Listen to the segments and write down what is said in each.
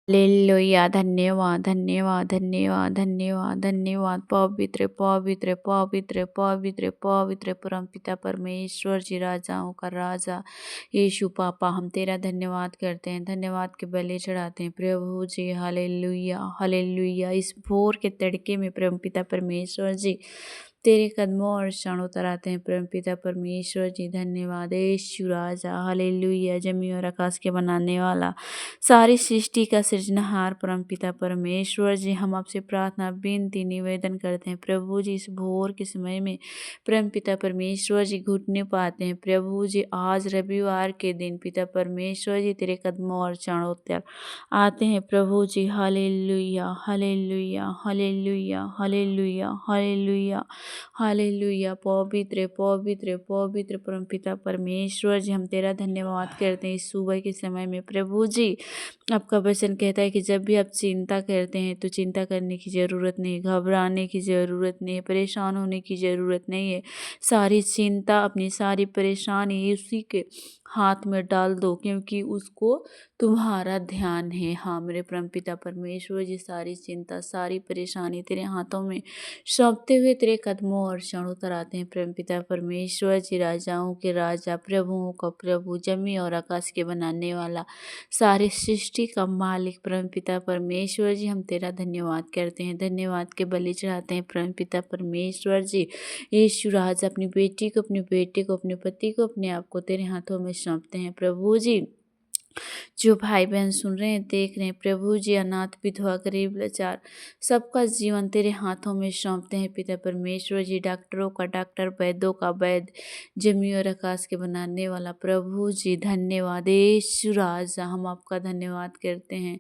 Hallelujah. धन्यवाद, धन्यवाद, धन्यवाद, धन्यवाद, धन्यवाद। पवित्र, पवित्र, पवित्र, पवित्र, पवित्र परमपिता परमेश्वर जी, राजाओं का राजा यीशु पापा, हम तेरा धन्यवाद करते हैं, धन्यवाद के बलि चढ़ाते हैं प्रभु जी। Hallelujah, hallelujah. इस भोर के तड़के में परमपिता परमेश्वर जी तेरे कदमों और चरणों पर आते हैं परमपिता परमेश्वर जी। धन्यवाद यीशु राजा। हालेलुया। जमी और आकाश के बनाने वाला, सारी सृष्टि का सृजनहार परमपिता परमेश्वर जी, हम आपसे प्रार्थना विनती निवेदन करते हैं प्रभु जी। इस भोर के समय में परमपिता परमेश्वर जी घुटने पाते हैं प्रभु जी। आज रविवार के दिन पिता परमेश्वर जी तेरे कदमों और चरणों पर आते हैं प्रभु जी। Hallelujah, hallelujah, hallelujah, hallelujah, hallelujah, hallelujah. पवित्र, पवित्र, पवित्र परमपिता परमेश्वर जी, हम तेरा धन्यवाद करते हैं इस सुबह के समय में प्रभु जी। आपका वचन कहता है कि जब भी आप चिंता करते हैं तो चिंता करने की ज़रूरत नहीं, घबराने की ज़रूरत नहीं है, परेशान होने की ज़रूरत नहीं है। सारी चिंता, अपनी सारी परेशानी उसी के हाथ में डाल दो, क्योंकि उसको तुम्हारा ध्यान है। हाँ मेरे परमपिता परमेश्वर जी, सारी चिंता, सारी परेशानी तेरे हाथों में सौंपते हुए तेरे कदमों और चरणों पर आते हैं परमपिता परमेश्वर जी। राजाओं के राजा, प्रभुओं का प्रभु, जमी और आकाश के बनाने वाला, सारी सृष्टि का मालिक परमपिता परमेश्वर जी, हम तेरा धन्यवाद करते हैं, धन्यवाद के बलि चढ़ाते हैं परमपिता परमेश्वर जी। यीशु राज, अपनी बेटी को, अपने बेटे को, अपने पति को, अपने आप को तेरे हाथों में सौंपते हैं प्रभु जी। जो भाई बहन सुन रहे हैं, देख रहे हैं प्रभु जी, अनाथ, विधवा, गरीब, लाचार, सबका जीवन तेरे हाथों में सौंपते हैं पिता परमेश्वर जी। डॉक्टरों का डॉक्टर, वैद्यों का वैद्य, जमी और आकाश के बनाने वाला प्रभु जी, धन्यवाद यीशु राजा, हम आपका धन्यवाद करते हैं।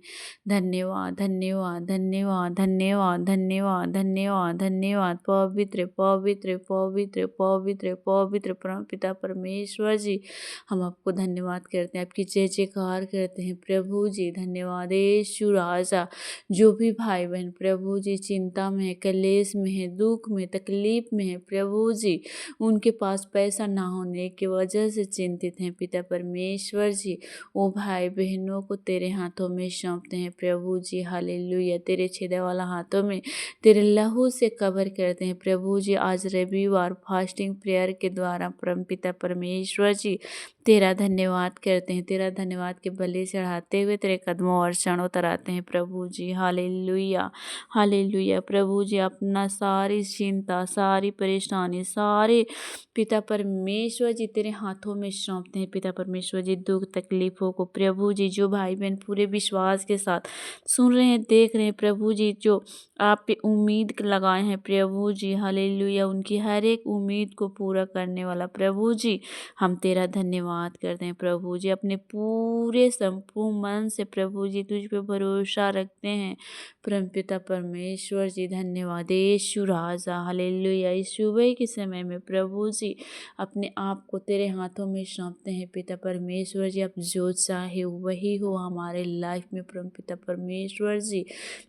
धन्यवाद, धन्यवाद, धन्यवाद, धन्यवाद, धन्यवाद, धन्यवाद, धन्यवाद। पवित्र, पवित्र, पवित्र, पवित्र, पवित्र परमपिता परमेश्वर जी, हम आपको धन्यवाद करते हैं, आपकी जय जयकार करते हैं प्रभु जी। धन्यवाद यीशु राजा। जो भी भाई बहन प्रभु जी चिंता में है, कलेश में है, दुख में, तकलीफ में है प्रभु जी, उनके पास पैसा ना होने की वजह से चिंतित हैं पिता परमेश्वर जी, वो भाई बहनों को तेरे हाथों में सौंपते हैं प्रभु जी। हालेलुया। तेरे छेदा वाला हाथों में तेरे लहू से कवर करते हैं प्रभु जी। आज रविवार फास्टिंग प्रेयर के द्वारा परमपिता परमेश्वर जी तेरा धन्यवाद करते हैं, तेरा धन्यवाद के बलि चढ़ाते हुए तेरे कदमों और चरणों पर आते हैं प्रभु जी। Hallelujah, hallelujah. प्रभु जी, अपना सारी चिंता, सारी परेशानी, सारे पिता परमेश्वर जी तेरे हाथों में सौंपते हैं पिता परमेश्वर जी। दुख तकलीफों को प्रभु जी, जो भाई बहन पूरे विश्वास के साथ सुन रहे हैं, देख रहे हैं प्रभु जी, जो आप पे उम्मीद लगाए हैं प्रभु जी, हालेलुया, उनकी हर एक उम्मीद को पूरा करने वाला प्रभु जी, हम तेरा धन्यवाद करते हैं प्रभु जी। अपने पूरे संपूर्ण मन से प्रभु जी तुझ पे भरोसा रखते हैं परमपिता परमेश्वर जी। धन्यवाद यीशु राजा। हालेलुया। इस सुबह के समय में प्रभु जी अपने आप को तेरे हाथों में सौंपते हैं पिता परमेश्वर जी। अब जो चाहे वही हो हमारे लाइफ में परमपिता परमेश्वर जी।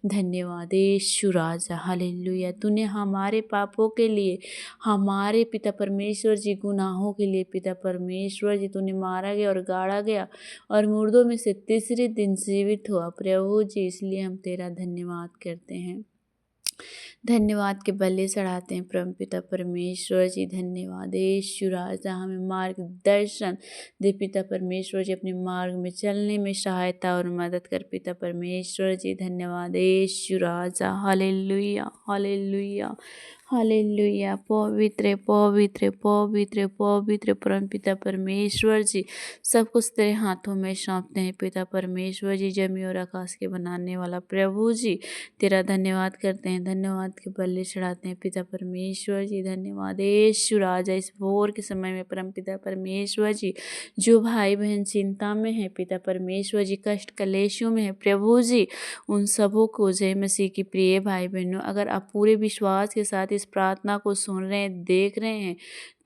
धन्यवाद यीशु राजा। हालेलुया। तूने हमारे पापों के लिए, हमारे पिता परमेश्वर जी गुनाहों के लिए पिता परमेश्वर जी तूने मारा गया और गाड़ा गया और मुर्दों में से तीसरे दिन जीवित हुआ प्रभु जी, इसलिए हम तेरा धन्यवाद करते हैं, धन्यवाद के बलि चढ़ाते हैं परमपिता परमेश्वर जी। धन्यवाद यीशु राजा। हमें मार्गदर्शन दे पिता परमेश्वर जी, अपने मार्ग में चलने में सहायता और मदद कर पिता परमेश्वर जी। धन्यवाद यीशु राजा। Hallelujah, hallelujah, hallelujah. पवित्र, पवित्र, पवित्र, पवित्र परमपिता परमेश्वर जी, सब कुछ तेरे हाथों में सौंपते हैं पिता परमेश्वर जी। जमी और आकाश के बनाने वाला प्रभु जी, तेरा धन्यवाद करते हैं, धन्यवाद के बलि चढ़ाते हैं पिता परमेश्वर जी। धन्यवाद यीशु राजा। इस भोर के समय में परमपिता परमेश्वर जी, जो भाई बहन चिंता में है पिता परमेश्वर जी, कष्ट कलेशों में है प्रभु जी, उन सबों को जय मसीह की प्रिय भाई बहनों, अगर आप पूरे विश्वास के साथ इस प्रार्थना को सुन रहे हैं, देख रहे हैं,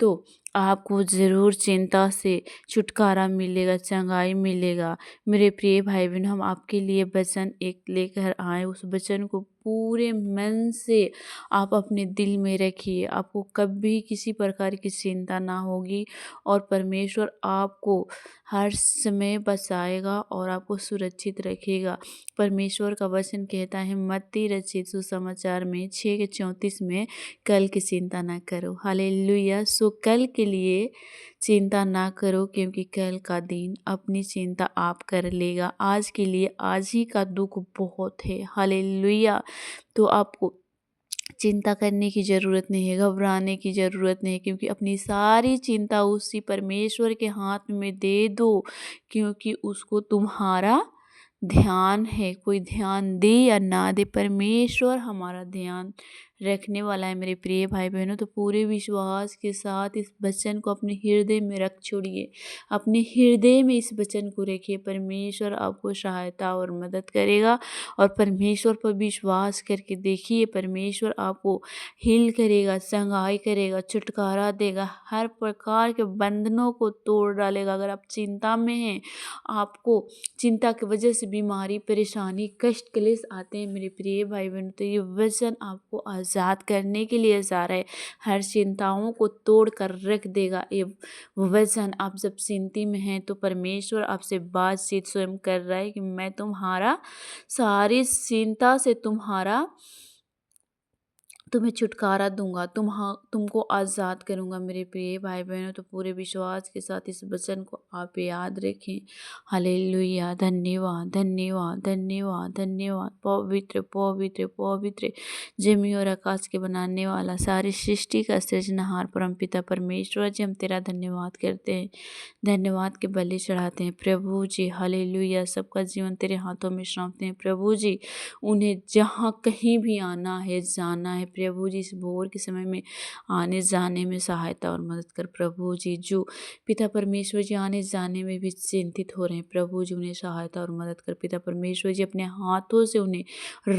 तो आपको ज़रूर चिंता से छुटकारा मिलेगा, चंगाई मिलेगा। मेरे प्रिय भाई बहनों, हम आपके लिए वचन एक लेकर आए, उस वचन को पूरे मन से आप अपने दिल में रखिए, आपको कभी किसी प्रकार की चिंता ना होगी और परमेश्वर आपको हर समय बचाएगा और आपको सुरक्षित रखेगा। परमेश्वर का वचन कहता है मत्ती रचित सुसमाचार में 6:34 में, कल की चिंता ना करो। हालेलुया। सो कल के लिए चिंता ना करो, क्योंकि कल का दिन अपनी चिंता आप कर लेगा। आज के लिए आज ही का दुख बहुत है। हालेलुया। तो आपको चिंता करने की ज़रूरत नहीं है, घबराने की ज़रूरत नहीं है, क्योंकि अपनी सारी चिंता उसी परमेश्वर के हाथ में दे दो, क्योंकि उसको तुम्हारा ध्यान है। कोई ध्यान दे या ना दे, परमेश्वर हमारा ध्यान रखने वाला है। मेरे प्रिय भाई बहनों, तो पूरे विश्वास के साथ इस वचन को अपने हृदय में रख छोड़िए, अपने हृदय में इस वचन को रखिए। परमेश्वर आपको सहायता और मदद करेगा, और परमेश्वर पर विश्वास करके देखिए, परमेश्वर आपको हील करेगा, संगाई करेगा, छुटकारा देगा, हर प्रकार के बंधनों को तोड़ डालेगा। अगर आप चिंता में हैं, आपको चिंता की वजह से बीमारी, परेशानी, कष्ट, क्लेश आते हैं, मेरे प्रिय भाई बहन, तो ये वचन आपको आज़ाद करने के लिए जा रहा है। हर चिंताओं को तोड़ कर रख देगा ये वचन। आप जब चिंता में हैं तो परमेश्वर आपसे बातचीत स्वयं कर रहा है कि मैं तुम्हारा सारी चिंता से तुम्हें छुटकारा दूंगा, तुमको आज़ाद करूंगा। मेरे प्रिय भाई बहनों, तो पूरे विश्वास के साथ इस वचन को आप याद रखें। हालेलुया। धन्यवाद धन्यवाद धन्यवाद धन्यवाद। पवित्र पवित्र पवित्र, जमी और आकाश के बनाने वाला, सारी सृष्टि का सृजनहार परमपिता परमेश्वर जी, हम तेरा धन्यवाद करते हैं, धन्यवाद के बलि चढ़ाते हैं प्रभु जी। हालेलुया। सबका जीवन तेरे हाथों में सौंपते हैं प्रभु जी। उन्हें जहाँ कहीं भी आना है, जाना है प्रभु जी, इस भोर के समय में आने जाने में सहायता और मदद कर प्रभु जी। जो पिता परमेश्वर जी आने जाने में भी चिंतित हो रहे हैं प्रभु जी, उन्हें सहायता और मदद कर पिता परमेश्वर जी। अपने हाथों से उन्हें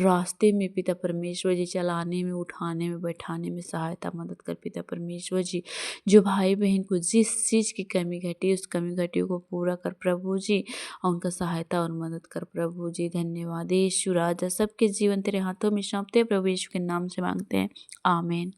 रास्ते में पिता परमेश्वर जी चलाने में, उठाने में, बैठाने में सहायता मदद कर पिता परमेश्वर जी। जो भाई बहन को जिस चीज़ की कमी घटी, उस कमी घटी को पूरा कर प्रभु जी, और उनका सहायता और मदद कर प्रभु जी। धन्यवाद यीशु राजा। सबके जीवन तेरे हाथों में सौंपते हैं प्रभु यीशु के नाम से मांगते हैं, आमीन।